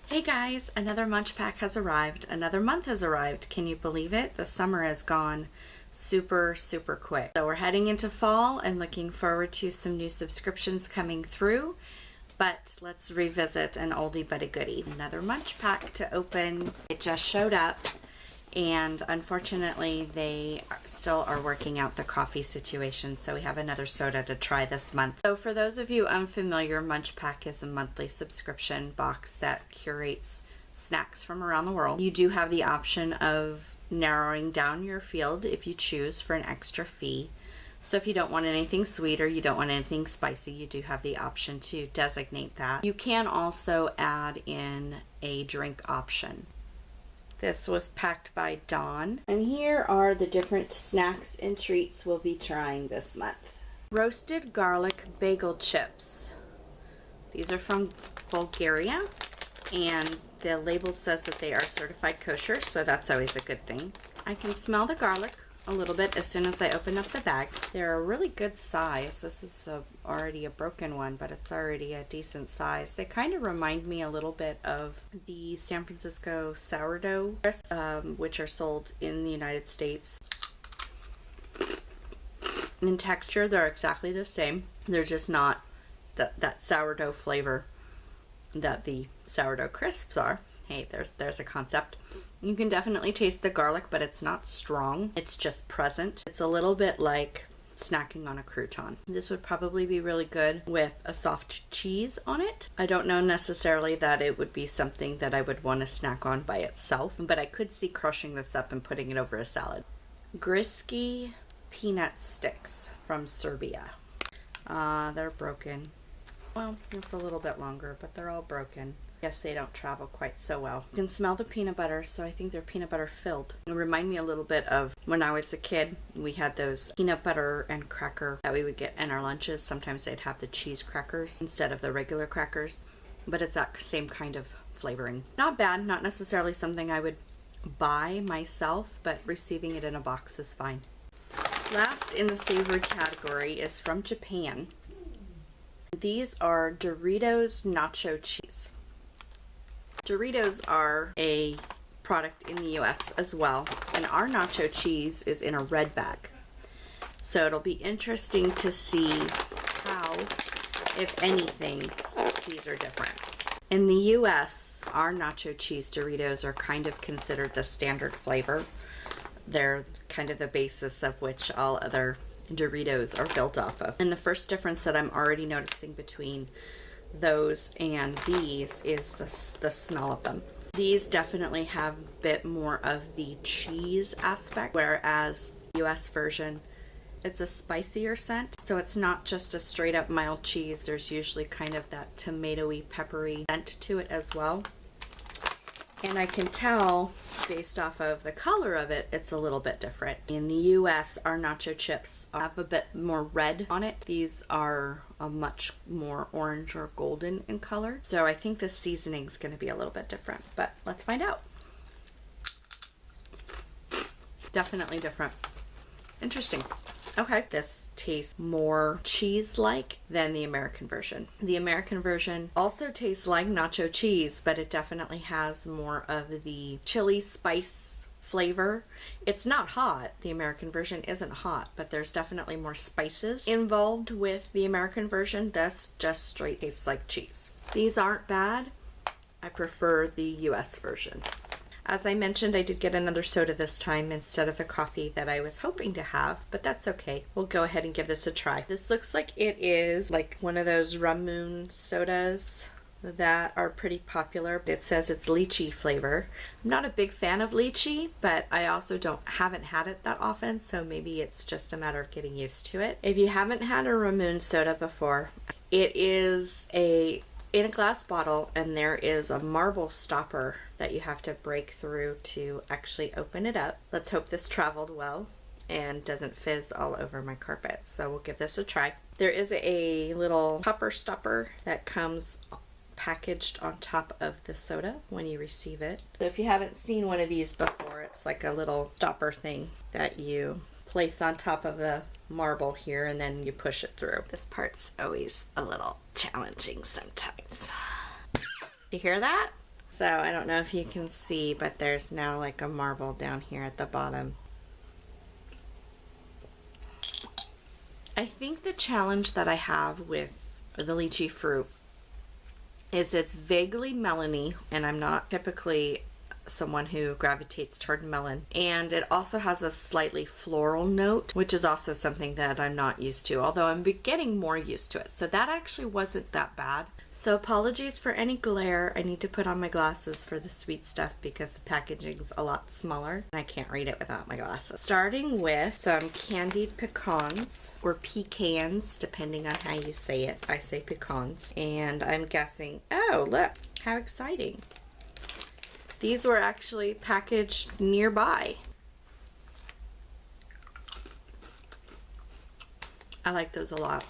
Hey guys, another Munchpak has arrived. Another month has arrived. Can you believe it? The summer has gone super quick. So we're heading into fall and looking forward to some new subscriptions coming through. But let's revisit an oldie but a goodie. Another Munchpak to open. It just showed up, and unfortunately they still are working out the coffee situation, so we have another soda to try this month. So for those of you unfamiliar, Munchpak is a monthly subscription box that curates snacks from around the world. You do have the option of narrowing down your field if you choose for an extra fee. So if you don't want anything sweet or you don't want anything spicy, you do have the option to designate that. You can also add in a drink option. This was packed by Dawn. And here are the different snacks and treats we'll be trying this month. Roasted garlic bagel chips. These are from Bulgaria, and the label says that they are certified kosher, so that's always a good thing. I can smell the garlic a little bit as soon as I open up the bag. They're a really good size. This is already a broken one, but it's already a decent size. They kind of remind me a little bit of the San Francisco sourdough crisps, which are sold in the United States. In texture, they're exactly the same. They're just not that sourdough flavor that the sourdough crisps are. Hey, there's a concept. You can definitely taste the garlic, but it's not strong. It's just present. It's a little bit like snacking on a crouton. This would probably be really good with a soft cheese on it. I don't know necessarily that it would be something that I would want to snack on by itself, but I could see crushing this up and putting it over a salad. Grisky peanut sticks from Serbia. They're broken. Well, it's a little bit longer, but they're all broken. Yes, they don't travel quite so well. You can smell the peanut butter, so I think they're peanut butter filled. It remind me a little bit of when I was a kid. We had those peanut butter and cracker that we would get in our lunches. Sometimes they'd have the cheese crackers instead of the regular crackers, but it's that same kind of flavoring. Not bad, not necessarily something I would buy myself, but receiving it in a box is fine. Last in the savory category is from Japan. These are Doritos nacho cheese. Doritos are a product in the US as well, and our nacho cheese is in a red bag. So it'll be interesting to see how, if anything, these are different. In the US, our nacho cheese Doritos are kind of considered the standard flavor. They're kind of the basis of which all other Doritos are built off of. And the first difference that I'm already noticing between those and these is the smell of them. These definitely have a bit more of the cheese aspect, whereas the US version, it's a spicier scent. So it's not just a straight up mild cheese. There's usually kind of that tomatoey, peppery scent to it as well. And I can tell based off of the color of it, it's a little bit different. In the US, our nacho chips have a bit more red on it. These are a much more orange or golden in color. So I think the seasoning's going to be a little bit different, but let's find out. Definitely different. Interesting. Okay, this tastes more cheese-like than the American version. The American version also tastes like nacho cheese, but it definitely has more of the chili spice flavor. It's not hot. The American version isn't hot, but there's definitely more spices involved with the American version. This just straight tastes like cheese. These aren't bad. I prefer the US version. As I mentioned, I did get another soda this time instead of the coffee that I was hoping to have, but that's okay. We'll go ahead and give this a try. This looks like it is like one of those Ramoon sodas that are pretty popular. It says it's lychee flavor. I'm not a big fan of lychee, but I also haven't had it that often, so maybe it's just a matter of getting used to it. If you haven't had a Ramoon soda before, it is in a glass bottle, and there is a marble stopper that you have to break through to actually open it up. Let's hope this traveled well and doesn't fizz all over my carpet. So we'll give this a try. There is a little popper stopper that comes packaged on top of the soda when you receive it. So if you haven't seen one of these before, it's like a little stopper thing that you place on top of the marble here, and then you push it through. This part's always a little challenging sometimes. Do you hear that? So I don't know if you can see, but there's now like a marble down here at the bottom. I think the challenge that I have with the lychee fruit is it's vaguely melony, and I'm not typically someone who gravitates toward melon. And it also has a slightly floral note, which is also something that I'm not used to, although I'm getting more used to it. So that actually wasn't that bad. So apologies for any glare. I need to put on my glasses for the sweet stuff because the packaging's a lot smaller and I can't read it without my glasses. Starting with some candied pecans, or pecans, depending on how you say it. I say pecans. And I'm guessing, oh look, how exciting. These were actually packaged nearby. I like those a lot.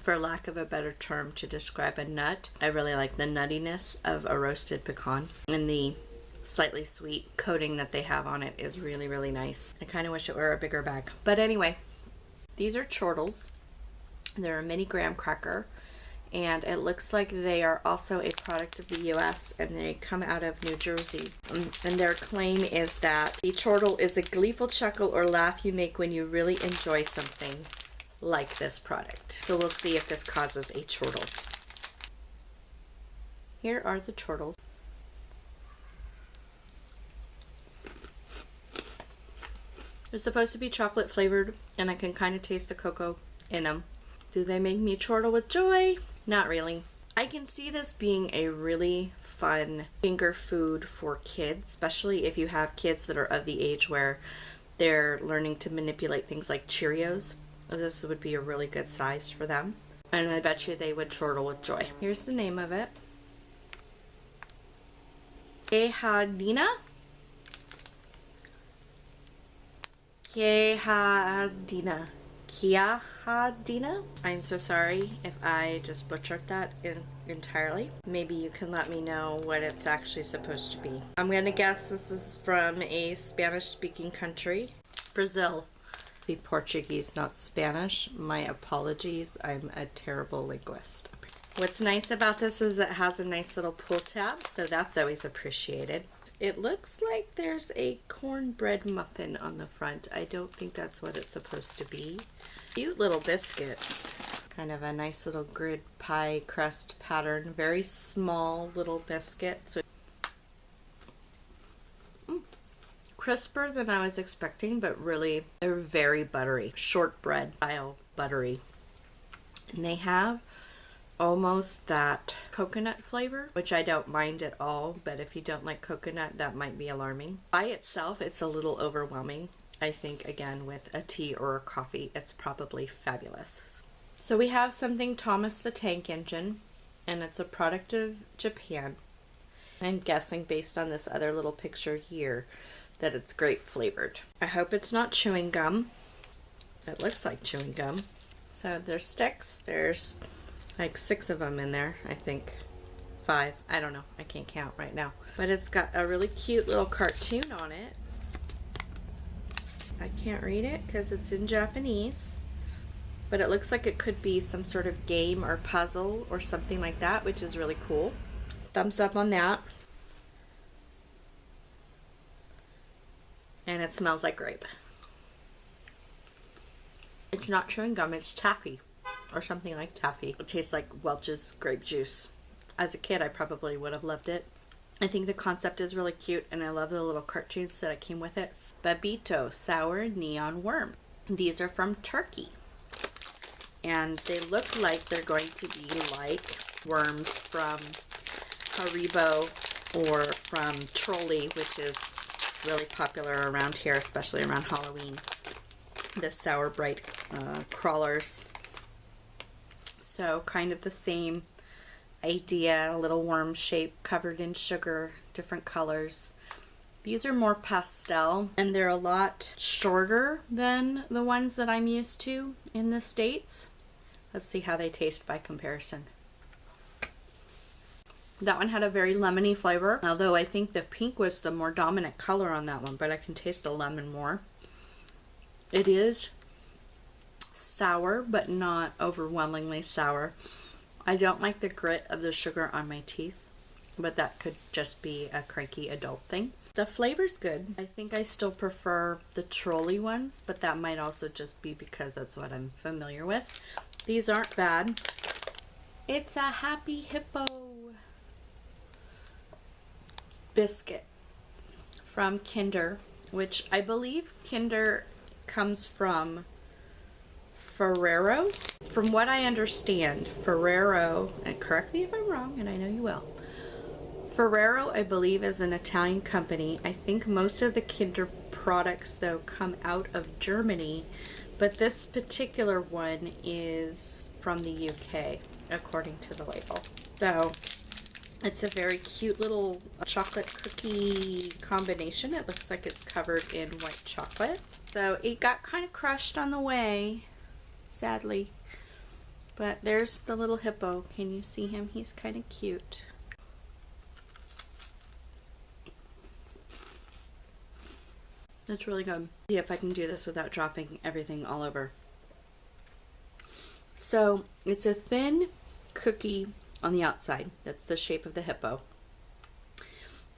For lack of a better term to describe a nut, I really like the nuttiness of a roasted pecan. And the slightly sweet coating that they have on it is really, really nice. I kind of wish it were a bigger bag. But anyway, these are chortles. They're a mini graham cracker. And it looks like they are also a product of the US, and they come out of New Jersey. And their claim is that the chortle is a gleeful chuckle or laugh you make when you really enjoy something like this product. So we'll see if this causes a chortle. Here are the chortles. They're supposed to be chocolate flavored, and I can kind of taste the cocoa in them. Do they make me chortle with joy? Not really. I can see this being a really fun finger food for kids, especially if you have kids that are of the age where they're learning to manipulate things like Cheerios. This would be a really good size for them. And I bet you they would chortle with joy. Here's the name of it. Quejadina? Quejadina. Quejadina? I'm so sorry if I just butchered that entirely. Maybe you can let me know what it's actually supposed to be. I'm gonna guess this is from a Spanish-speaking country. Brazil. Be Portuguese, not Spanish. My apologies. I'm a terrible linguist. What's nice about this is it has a nice little pull tab, so that's always appreciated. It looks like there's a cornbread muffin on the front. I don't think that's what it's supposed to be. Cute little biscuits. Kind of a nice little grid pie crust pattern. Very small little biscuits. Crisper than I was expecting, but really they're very buttery. Shortbread style buttery. And they have almost that coconut flavor, which I don't mind at all, but if you don't like coconut, that might be alarming. By itself, it's a little overwhelming. I think, again, with a tea or a coffee, it's probably fabulous. So we have something Thomas the Tank Engine, and it's a product of Japan. I'm guessing based on this other little picture here that it's grape flavored. I hope it's not chewing gum. It looks like chewing gum. So there's sticks. There's like 6 of them in there, I think. 5. I don't know. I can't count right now. But it's got a really cute little cartoon on it. I can't read it because it's in Japanese. But it looks like it could be some sort of game or puzzle or something like that, which is really cool. Thumbs up on that. And it smells like grape. It's not chewing gum, it's taffy. Or something like taffy. It tastes like Welch's grape juice. As a kid, I probably would have loved it. I think the concept is really cute, and I love the little cartoons that came with it. Babito Sour Neon Worm. These are from Turkey. And they look like they're going to be like worms from Haribo or from Trolli, which is really popular around here, especially around Halloween. The Sour Bright crawlers. So kind of the same idea, a little worm shape covered in sugar, different colors. These are more pastel, and they're a lot shorter than the ones that I'm used to in the States. Let's see how they taste by comparison. That one had a very lemony flavor, although I think the pink was the more dominant color on that one, but I can taste the lemon more. It is sour, but not overwhelmingly sour. I don't like the grit of the sugar on my teeth. but that could just be a cranky adult thing. The flavor's good. I think I still prefer the trolley ones, but that might also just be because that's what I'm familiar with. These aren't bad. It's a Happy Hippo biscuit from Kinder, which I believe Kinder comes from Ferrero. From what I understand, Ferrero, and correct me if I'm wrong, and I know you will, Ferrero, I believe, is an Italian company. I think most of the Kinder products, though, come out of Germany, but this particular one is from the UK, according to the label. So, it's a very cute little chocolate cookie combination. It looks like it's covered in white chocolate. So, it got kind of crushed on the way, sadly. But there's the little hippo. Can you see him? He's kind of cute. It's really good. See if I can do this without dropping everything all over. So it's a thin cookie on the outside. That's the shape of the hippo.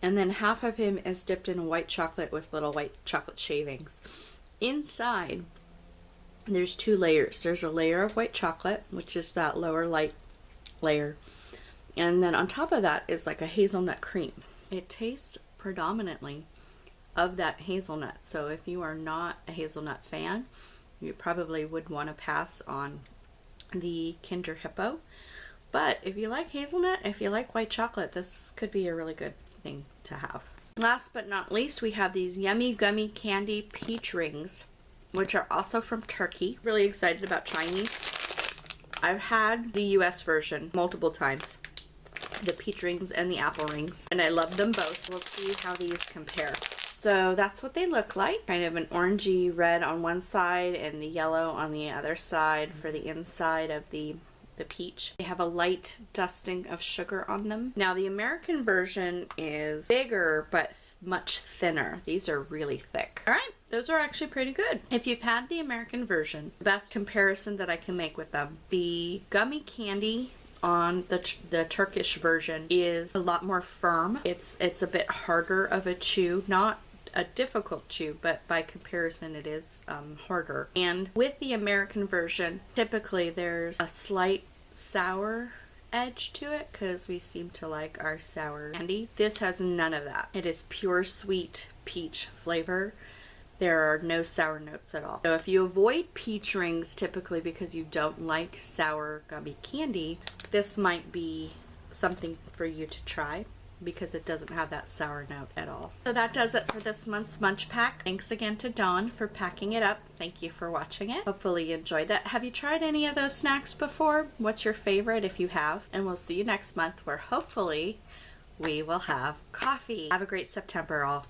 And then half of him is dipped in white chocolate with little white chocolate shavings. Inside, there's two layers. There's a layer of white chocolate, which is that lower light layer. And then on top of that is like a hazelnut cream. It tastes predominantly of that hazelnut. So if you are not a hazelnut fan, you probably would want to pass on the Kinder Hippo. But if you like hazelnut, if you like white chocolate, this could be a really good thing to have. Last but not least, we have these yummy gummy candy peach rings, which are also from Turkey. Really excited about trying these. I've had the US version multiple times, the peach rings and the apple rings, and I love them both. We'll see how these compare. So that's what they look like. Kind of an orangey red on one side and the yellow on the other side for the inside of the peach. They have a light dusting of sugar on them. Now the American version is bigger but much thinner. These are really thick. Alright, those are actually pretty good. If you've had the American version, the best comparison that I can make with them, the gummy candy on the Turkish version is a lot more firm. It's a bit harder of a chew, not a difficult chew, but by comparison it is harder. And with the American version, typically there's a slight sour edge to it because we seem to like our sour candy. This has none of that. It is pure sweet peach flavor. There are no sour notes at all. So if you avoid peach rings typically because you don't like sour gummy candy, this might be something for you to try because it doesn't have that sour note at all. So that does it for this month's Munch Pack. Thanks again to Dawn for packing it up. Thank you for watching it. Hopefully you enjoyed it. Have you tried any of those snacks before? What's your favorite if you have? And we'll see you next month where hopefully we will have coffee. Have a great September all.